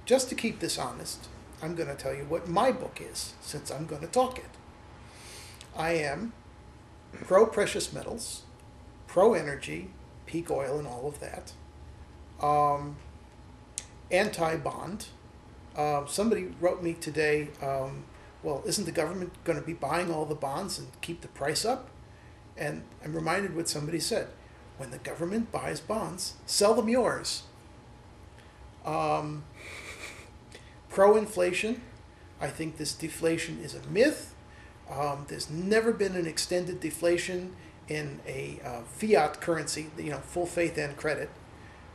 just to keep this honest, I'm going to tell you what my book is, since I'm going to talk it. I am pro-precious metals, pro-energy, peak oil and all of that, anti-bond. Somebody wrote me today, well, isn't the government going to be buying all the bonds and keep the price up? And I'm reminded what somebody said. When the government buys bonds, sell them yours. Pro-inflation. I think this deflation is a myth. There's never been an extended deflation in a fiat currency, full faith and credit.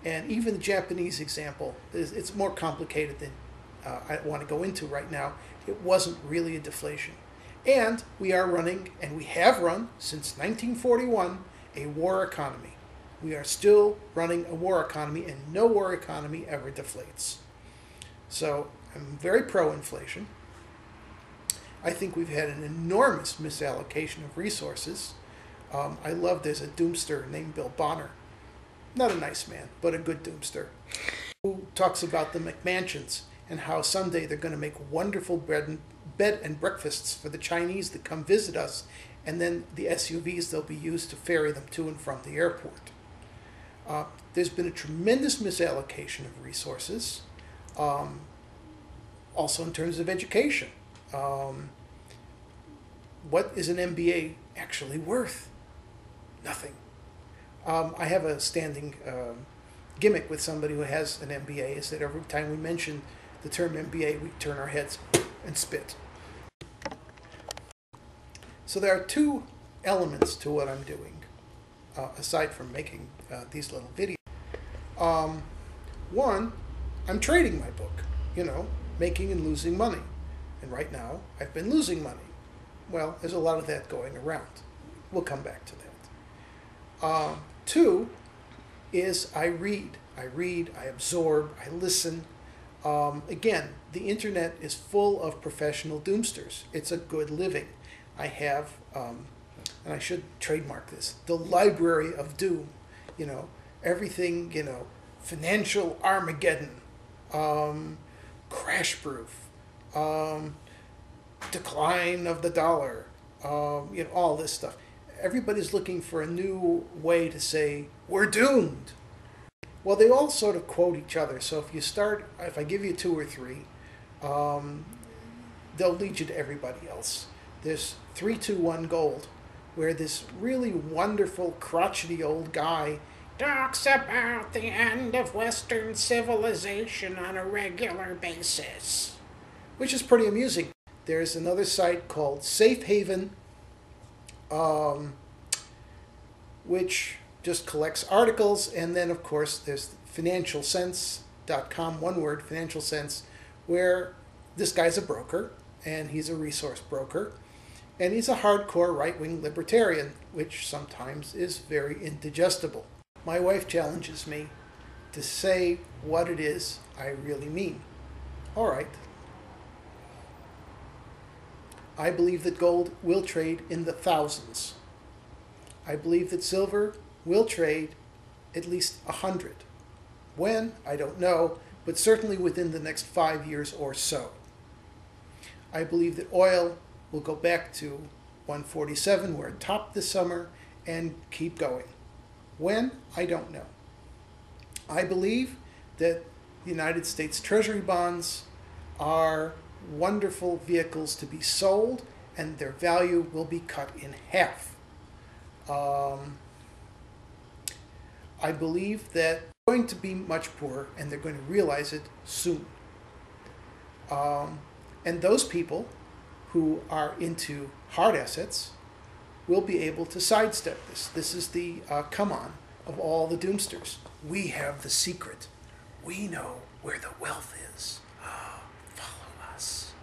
And even the Japanese example, it's more complicated than I want to go into right now. It wasn't really a deflation. And we are running, and we have run since 1941, a war economy. We are still running a war economy, and no war economy ever deflates. So I'm very pro-inflation. I think we've had an enormous misallocation of resources. I love there's a doomster named Bill Bonner. Not a nice man, but a good doomster, who talks about the McMansions and how someday they're going to make wonderful bed and breakfasts for the Chinese that come visit us, and then the SUVs they'll be used to ferry them to and from the airport. There's been a tremendous misallocation of resources, also in terms of education. What is an MBA actually worth? Nothing. I have a standing gimmick with somebody who has an MBA, is that every time we mention the term MBA, we turn our heads and spit. So there are two elements to what I'm doing, aside from making these little videos. One, I'm trading my book, making and losing money. And right now, I've been losing money. Well, there's a lot of that going around. We'll come back to that. Two is I read, I absorb, I listen. Again, the internet is full of professional doomsters. It's a good living. I have, and I should trademark this, the library of doom. Everything, financial Armageddon, crash proof, decline of the dollar, all this stuff. Everybody's looking for a new way to say, we're doomed. Well, they all sort of quote each other. So if I give you two or three, they'll lead you to everybody else. There's 3-2-1 Gold, where this really wonderful, crotchety old guy talks about the end of Western civilization on a regular basis, which is pretty amusing. There's another site called Safe Haven, which just collects articles, and then of course there's financialsense.com, one word, Financial Sense, where this guy's a broker, and he's a resource broker, and he's a hardcore right-wing libertarian, which sometimes is very indigestible. My wife challenges me to say what it is I really mean. All right. I believe that gold will trade in the thousands. I believe that silver will trade at least 100. When? I don't know, but certainly within the next 5 years or so. I believe that oil will go back to 147, where it topped this summer, and keep going. When? I don't know. I believe that the United States Treasury bonds are wonderful vehicles to be sold, and their value will be cut in half. I believe that they're going to be much poorer, and they're going to realize it soon. And those people who are into hard assets will be able to sidestep this. This is the come on of all the doomsters. We have the secret. We know where the wealth is. Follow us.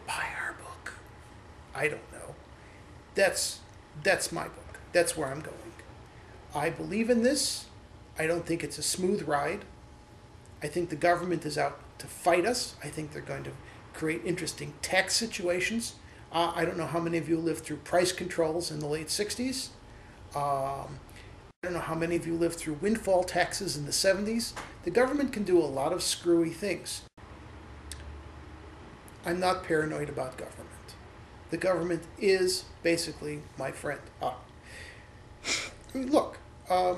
Buy our book. I don't know. That's my book. That's where I'm going. I believe in this. I don't think it's a smooth ride. I think the government is out to fight us. I think they're going to create interesting tax situations. I don't know how many of you lived through price controls in the late 60s. I don't know how many of you lived through windfall taxes in the 70s. The government can do a lot of screwy things. I'm not paranoid about government. The government is basically my friend. I mean, look, I'll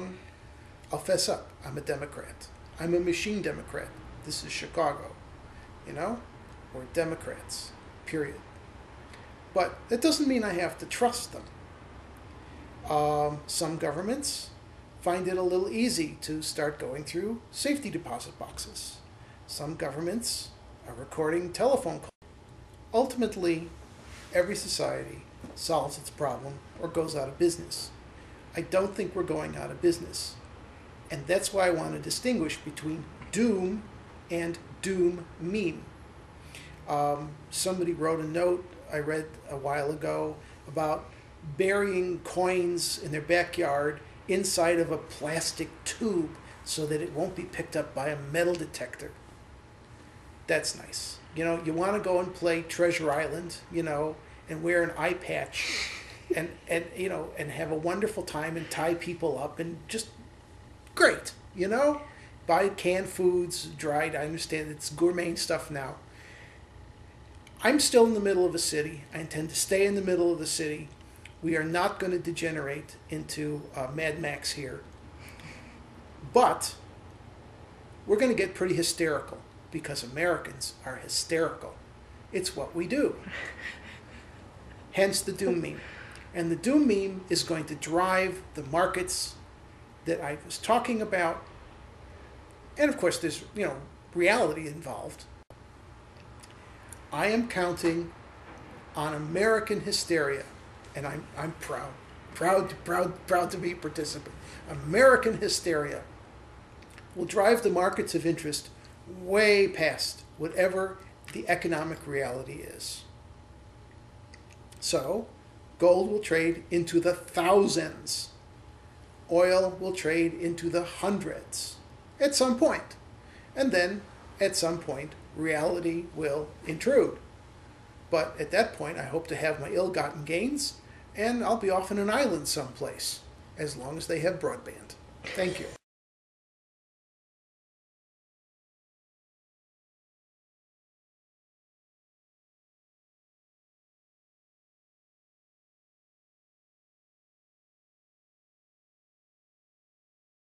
fess up. I'm a Democrat. I'm a machine Democrat. This is Chicago, you know? We're Democrats, period. But that doesn't mean I have to trust them. Some governments find it a little easy to start going through safety deposit boxes. Some governments are recording telephone calls. Ultimately, every society solves its problem or goes out of business. I don't think we're going out of business. And that's why I want to distinguish between doom and doom meme. Somebody wrote a note I read a while ago about burying coins in their backyard inside of a plastic tube so that it won't be picked up by a metal detector. That's nice. You know, you want to go and play Treasure Island, you know, and wear an eye patch and you know, and have a wonderful time and tie people up and just great, you know? Buy canned foods, dried, I understand it's gourmet stuff now. I'm still in the middle of a city. I intend to stay in the middle of the city. We are not going to degenerate into Mad Max here. But we're going to get pretty hysterical because Americans are hysterical. It's what we do. Hence the doom meme. And the doom meme is going to drive the markets that I was talking about. And of course, there's, you know, reality involved. I am counting on American hysteria, and I'm proud to be a participant. American hysteria will drive the markets of interest way past whatever the economic reality is. So, gold will trade into the thousands. Oil will trade into the hundreds at some point. And then, at some point, reality will intrude. But at that point, I hope to have my ill-gotten gains, and I'll be off on an island someplace, as long as they have broadband. Thank you.